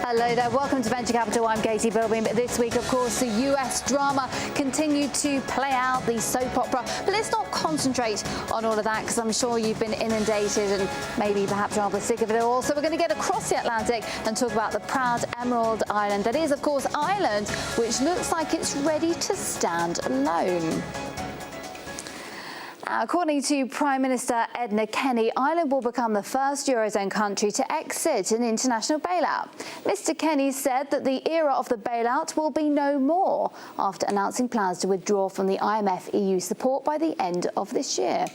Hello there, welcome to Venture Capital. I'm Katie Bilbin. This week, of course, the US drama continued to play out, the soap opera. But let's not concentrate on all of that, because I'm sure you've been inundated and maybe perhaps rather sick of it all. So we're going to get across the Atlantic and talk about the proud Emerald Island. That is, of course, Ireland, which looks like it's ready to stand alone. According to Prime Minister Edna Kenny, Ireland will become the first Eurozone country to exit an international bailout. Mr Kenny said that the era of the bailout will be no more after announcing plans to withdraw from the IMF EU support by the end of this year.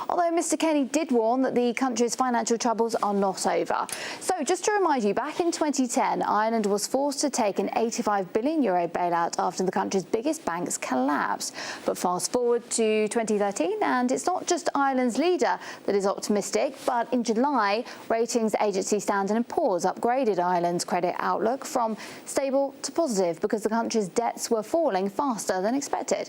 Although Mr Kenny did warn that the country's financial troubles are not over. So just to remind you, back in 2010, Ireland was forced to take an €85 billion bailout after the country's biggest banks collapsed. But fast forward to 2013, and it's not just Ireland's leader that is optimistic, but in July, ratings agency Standard & Poor's upgraded Ireland's credit outlook from stable to positive because the country's debts were falling faster than expected.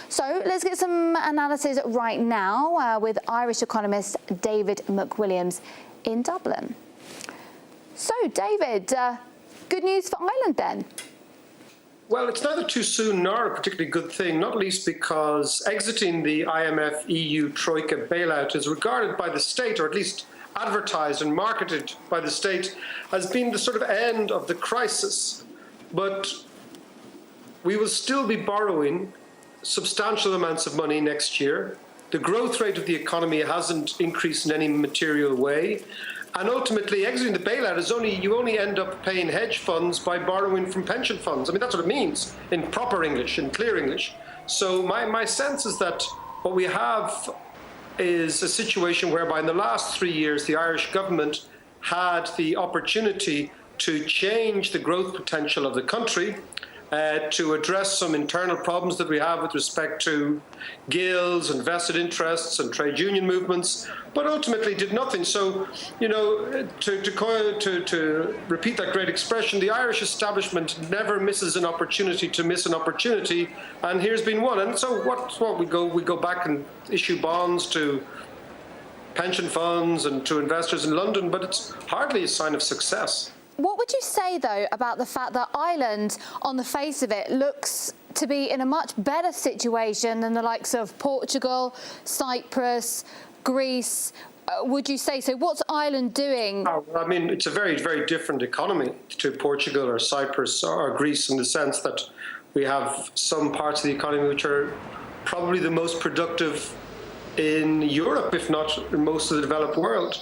So let's get some analysis right now with Irish economist David McWilliams in Dublin. So, David, good news for Ireland then? Well, it's neither too soon nor a particularly good thing, not least because exiting the IMF EU Troika bailout is regarded by the state, or at least advertised and marketed by the state, as being the sort of end of the crisis. But we will still be borrowing substantial amounts of money next year. The growth rate of the economy hasn't increased in any material way. And ultimately, exiting the bailout is you only end up paying hedge funds by borrowing from pension funds. I mean, that's what it means in proper English, in clear English. So my sense is that what we have is a situation whereby in the last 3 years, the Irish government had the opportunity to change the growth potential of the country, to address some internal problems that we have with respect to guilds and vested interests and trade union movements, but ultimately did nothing. So, you know, to repeat that great expression, the Irish establishment never misses an opportunity to miss an opportunity, and here's been one. And so what we go back and issue bonds to pension funds and to investors in London, but it's hardly a sign of success. What would you say, though, about the fact that Ireland, on the face of it, looks to be in a much better situation than the likes of Portugal, Cyprus, Greece? Would you say so? What's Ireland doing? I mean, it's a very, very different economy to Portugal or Cyprus or Greece, in the sense that we have some parts of the economy which are probably the most productive in Europe, if not in most of the developed world.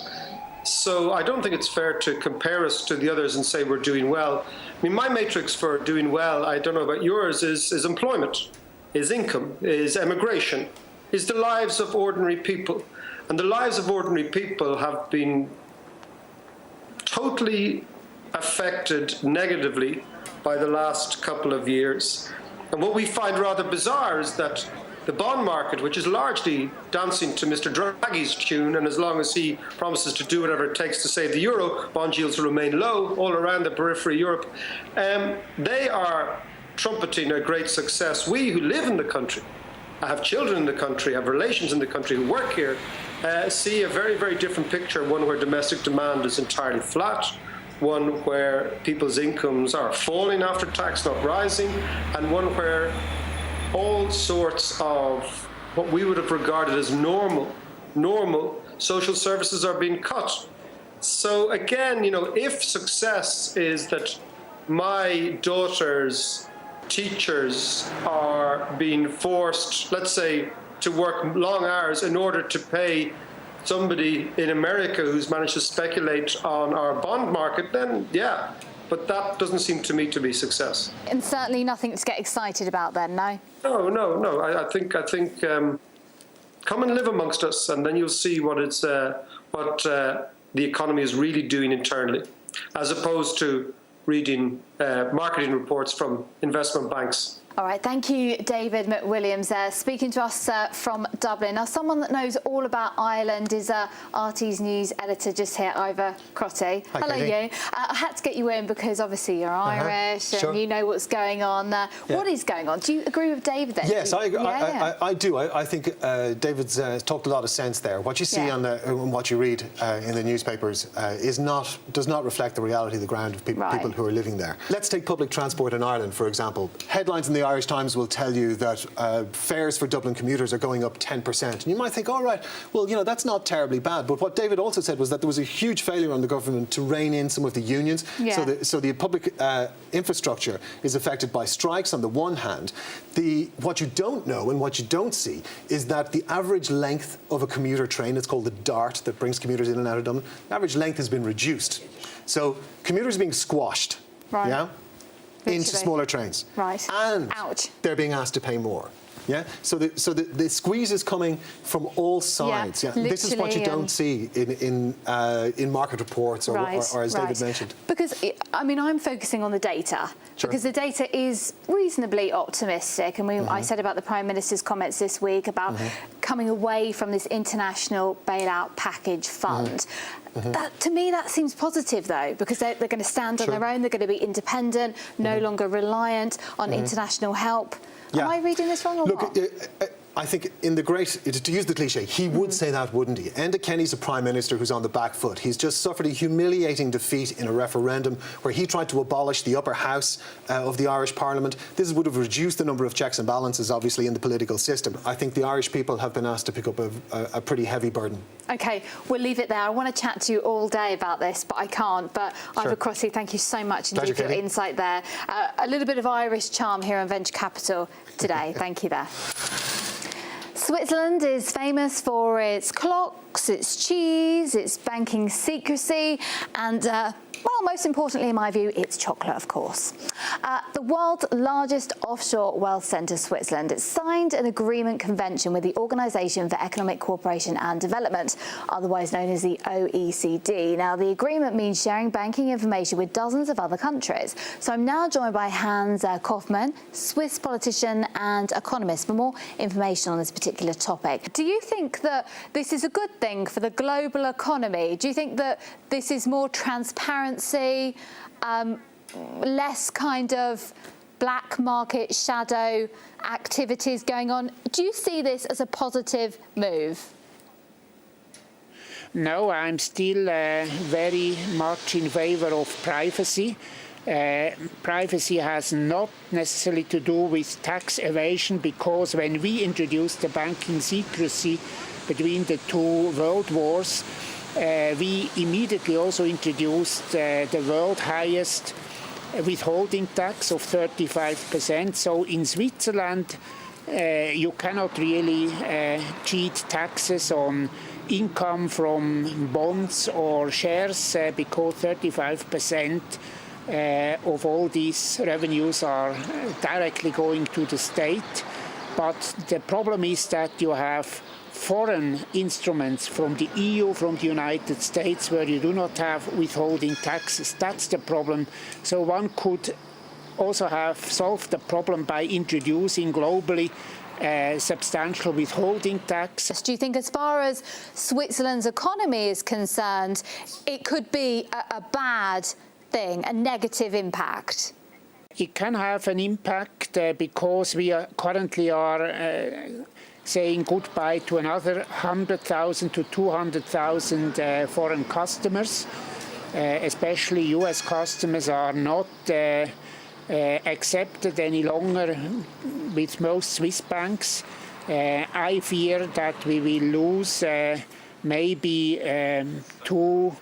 So I don't think it's fair to compare us to the others and say we're doing well. I mean, my matrix for doing well, I don't know about yours, is employment, is income, is emigration, is the lives of ordinary people. And the lives of ordinary people have been totally affected negatively by the last couple of years. And what we find rather bizarre is that the bond market, which is largely dancing to Mr. Draghi's tune, and as long as he promises to do whatever it takes to save the euro, bond yields will remain low all around the periphery of Europe. They are trumpeting a great success. We who live in the country, have children in the country, have relations in the country who work here, see a very, very different picture, one where domestic demand is entirely flat, one where people's incomes are falling after tax, not rising, and one where all sorts of what we would have regarded as normal social services are being cut. So again, you know, if success is that my daughter's teachers are being forced, let's say, to work long hours in order to pay somebody in America who's managed to speculate on our bond market, then yeah. But that doesn't seem to me to be success. And certainly nothing to get excited about then, no? No. I think come and live amongst us, and then you'll see what the economy is really doing internally, as opposed to reading marketing reports from investment banks. All right, thank you, David McWilliams, speaking to us from Dublin. Now, someone that knows all about Ireland is RT's news editor just here, Ivor Crotty. Hi, hello, Katie. you. I had to get you in because obviously you're Irish and Sure. you know what's going on. What is going on? Do you agree with David then? Yes, I do. I think David's talked a lot of sense there. What you see on what you read in the newspapers does not reflect the reality of the ground of people who are living there. Let's take public transport in Ireland, for example. Headlines in the Irish Times will tell you that fares for Dublin commuters are going up 10%. And you might think, all right, well, you know, that's not terribly bad. But what David also said was that there was a huge failure on the government to rein in some of the unions. Yeah. So the public infrastructure is affected by strikes on the one hand. What you don't know and what you don't see is that the average length of a commuter train, it's called the DART, that brings commuters in and out of Dublin, the average length has been reduced. So commuters are being squashed. Right. Yeah? Literally. Into smaller trains. Right. And Ouch. they're being asked to pay more. Yeah, so the squeeze is coming from all sides. Yeah, this is what you don't see in market reports or as David mentioned. Because I mean, I'm focusing on the data because the data is reasonably optimistic, and I said about the Prime Minister's comments this week about coming away from this international bailout package fund. That, to me, that seems positive, though, because they're going to stand on their own. They're going to be independent, no longer reliant on international help. Am I reading this wrong or what? I think in the to use the cliche, he would say that, wouldn't he? Enda Kenny's a Prime Minister who's on the back foot. He's just suffered a humiliating defeat in a referendum where he tried to abolish the upper house of the Irish Parliament. This would have reduced the number of checks and balances, obviously, in the political system. I think the Irish people have been asked to pick up a pretty heavy burden. OK, we'll leave it there. I want to chat to you all day about this, but I can't. But Ivor Crotty, thank you so much indeed for your insight there. A little bit of Irish charm here on Venture Capital today. Thank you there. Switzerland is famous for its clocks, its cheese, its banking secrecy, and well, most importantly, in my view, it's chocolate, of course. The world's largest offshore wealth centre, Switzerland, it signed an agreement convention with the Organisation for Economic Cooperation and Development, otherwise known as the OECD. Now, the agreement means sharing banking information with dozens of other countries. So I'm now joined by Hans Kaufmann, Swiss politician and economist, for more information on this particular topic. Do you think that this is a good thing for the global economy? Do you think that this is more transparency, less kind of black market shadow activities going on? Do you see this as a positive move? No, I'm still very much in favor of privacy. Privacy has not necessarily to do with tax evasion, because when we introduced the banking secrecy between the two world wars, we immediately also introduced the world highest withholding tax of 35%. So in Switzerland, you cannot really cheat taxes on income from bonds or shares because 35% of all these revenues are directly going to the state. But the problem is that you have foreign instruments from the EU, from the United States, where you do not have withholding taxes. That's the problem. So one could also have solved the problem by introducing globally substantial withholding tax. Do you think, as far as Switzerland's economy is concerned, it could be a bad thing, a negative impact? It can have an impact because we currently are saying goodbye to another 100,000 to 200,000 foreign customers. Especially US customers are not accepted any longer with most Swiss banks. I fear that we will lose maybe 2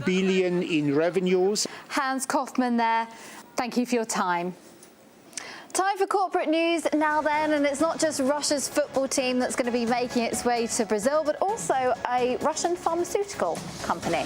billion in revenues. Hans Kaufmann there. Thank you for your time. Time for corporate news now then, and it's not just Russia's football team that's going to be making its way to Brazil, but also a Russian pharmaceutical company.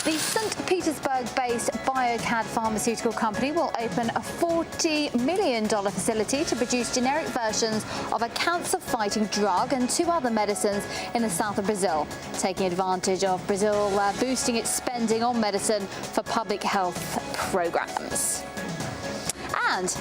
The St. Petersburg-based Biocad pharmaceutical company will open a $40 million facility to produce generic versions of a cancer-fighting drug and 2 other medicines in the south of Brazil, taking advantage of Brazil boosting its spending on medicine for public health programs. And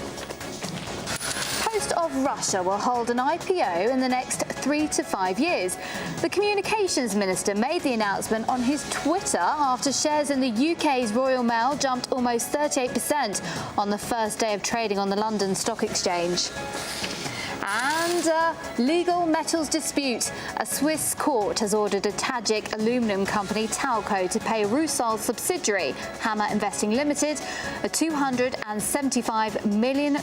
most of Russia will hold an IPO in the next 3 to 5 years. The communications minister made the announcement on his Twitter after shares in the UK's Royal Mail jumped almost 38% on the first day of trading on the London Stock Exchange. And legal metals dispute. A Swiss court has ordered a Tajik aluminium company, Talco, to pay Rusal's subsidiary, Hammer Investing Limited, a $275 million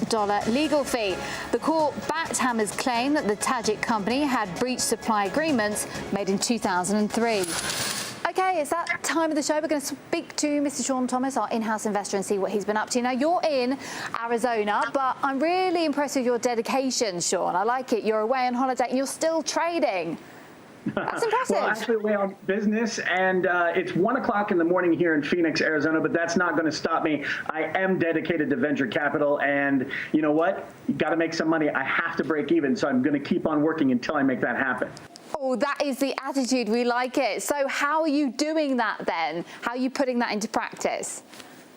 legal fee. The court backed Hammer's claim that the Tajik company had breached supply agreements made in 2003. Okay, it's that time of the show. We're going to speak to Mr. Sean Thomas, our in-house investor, and see what he's been up to. Now, you're in Arizona, but I'm really impressed with your dedication, Sean. I like it. You're away on holiday and you're still trading. That's impressive. Well, actually, away on business, and it's 1 o'clock in the morning here in Phoenix, Arizona, but that's not going to stop me. I am dedicated to venture capital, and you know what? You got to make some money. I have to break even, so I'm going to keep on working until I make that happen. Oh, that is the attitude. We like it. So how are you doing that then? How are you putting that into practice?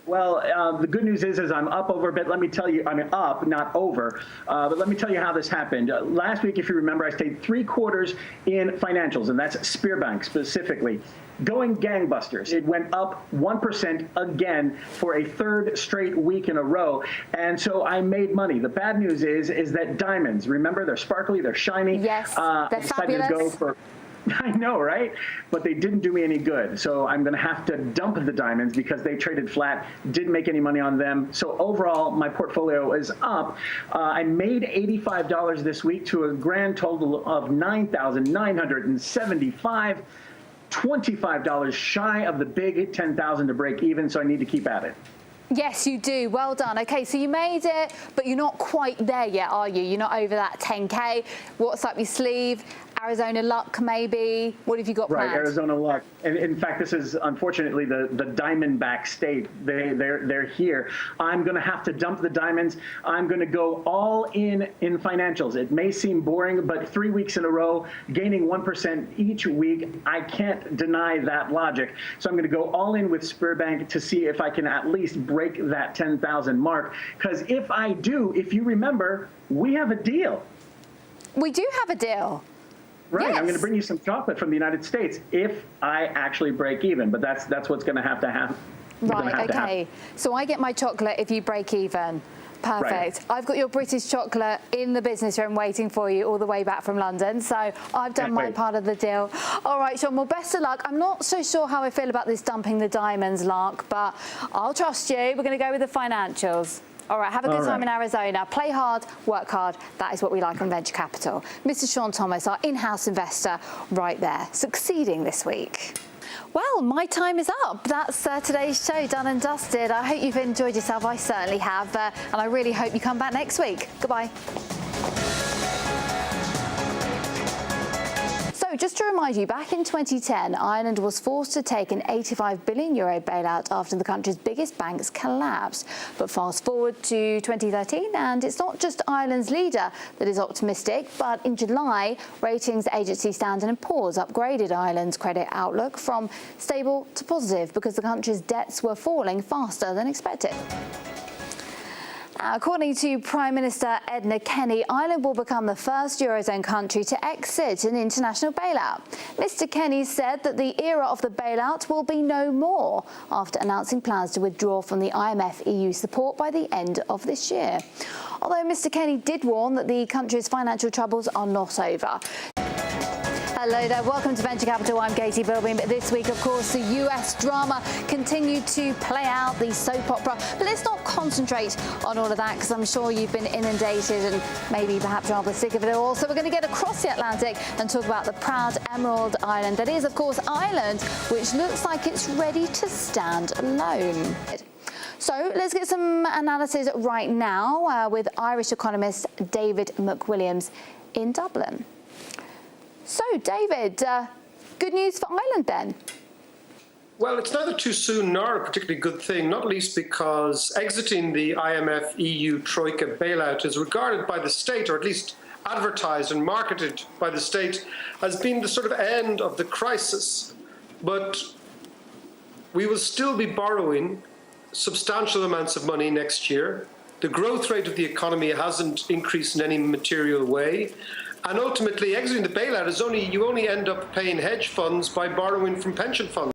Well, the good news is I'm up over a bit. Let me tell you, I mean up, not over. But let me tell you how this happened. Last week, if you remember, I stayed 3 quarters in financials, and that's Spearbank specifically. Going gangbusters. It went up 1% again for a 3rd straight week in a row. And so I made money. The bad news is that diamonds, remember, they're sparkly, they're shiny. Yes, they're I decided fabulous. to go for I know, right? But they didn't do me any good. So I'm going to have to dump the diamonds because they traded flat, didn't make any money on them. So overall, my portfolio is up. I made $85 this week to a grand total of $9,975. $25 shy of the big 10,000 to break even, so I need to keep at it. Yes, you do. Well done. Okay, so you made it, but you're not quite there yet, are you? You're not over that 10K. What's up your sleeve? Arizona luck, maybe? What have you got planned? Right, Arizona luck. And in fact, this is unfortunately the Diamondback state. They're here. I'm going to have to dump the diamonds. I'm going to go all in financials. It may seem boring, but 3 weeks in a row, gaining 1% each week, I can't deny that logic. So I'm going to go all in with Spearbank to see if I can at least break that 10,000 mark. Because if I do, if you remember, we have a deal. We do have a deal. Right, Yes. I'm going to bring you some chocolate from the United States if I actually break even, but that's what's going to have to happen. Right, okay. So I get my chocolate if you break even. Perfect. Right. I've got your British chocolate in the business room waiting for you all the way back from London. So I've done my part of the deal. All right, Sean, well, best of luck. I'm not so sure how I feel about this dumping the diamonds lark, but I'll trust you. We're going to go with the financials. All right, have a good time in Arizona. Play hard, work hard. That is what we like on venture capital. Mr. Sean Thomas, our in-house investor, right there, succeeding this week. Well, my time is up. That's today's show done and dusted. I hope you've enjoyed yourself. I certainly have. And I really hope you come back next week. Goodbye. So just to remind you, back in 2010, Ireland was forced to take an €85 billion bailout after the country's biggest banks collapsed. But fast forward to 2013, and it's not just Ireland's leader that is optimistic, but in July, ratings agency Standard & Poor's upgraded Ireland's credit outlook from stable to positive because the country's debts were falling faster than expected. According to Prime Minister Edna Kenny, Ireland will become the first Eurozone country to exit an international bailout. Mr Kenny said that the era of the bailout will be no more after announcing plans to withdraw from the IMF EU support by the end of this year. Although Mr Kenny did warn that the country's financial troubles are not over. Hello there, welcome to Venture Capital. I'm Katie Bilbin. But this week, of course, the US drama continued to play out, the soap opera. But let's not concentrate on all of that because I'm sure you've been inundated and maybe perhaps rather sick of it all. So we're going to get across the Atlantic and talk about the proud Emerald Island. That is, of course, Ireland, which looks like it's ready to stand alone. So let's get some analysis right now with Irish economist David McWilliams in Dublin. So, David, good news for Ireland then? Well, it's neither too soon nor a particularly good thing, not least because exiting the IMF EU Troika bailout is regarded by the state, or at least advertised and marketed by the state, as being the sort of end of the crisis. But we will still be borrowing substantial amounts of money next year. The growth rate of the economy hasn't increased in any material way. And ultimately, exiting the bailout is you only end up paying hedge funds by borrowing from pension funds.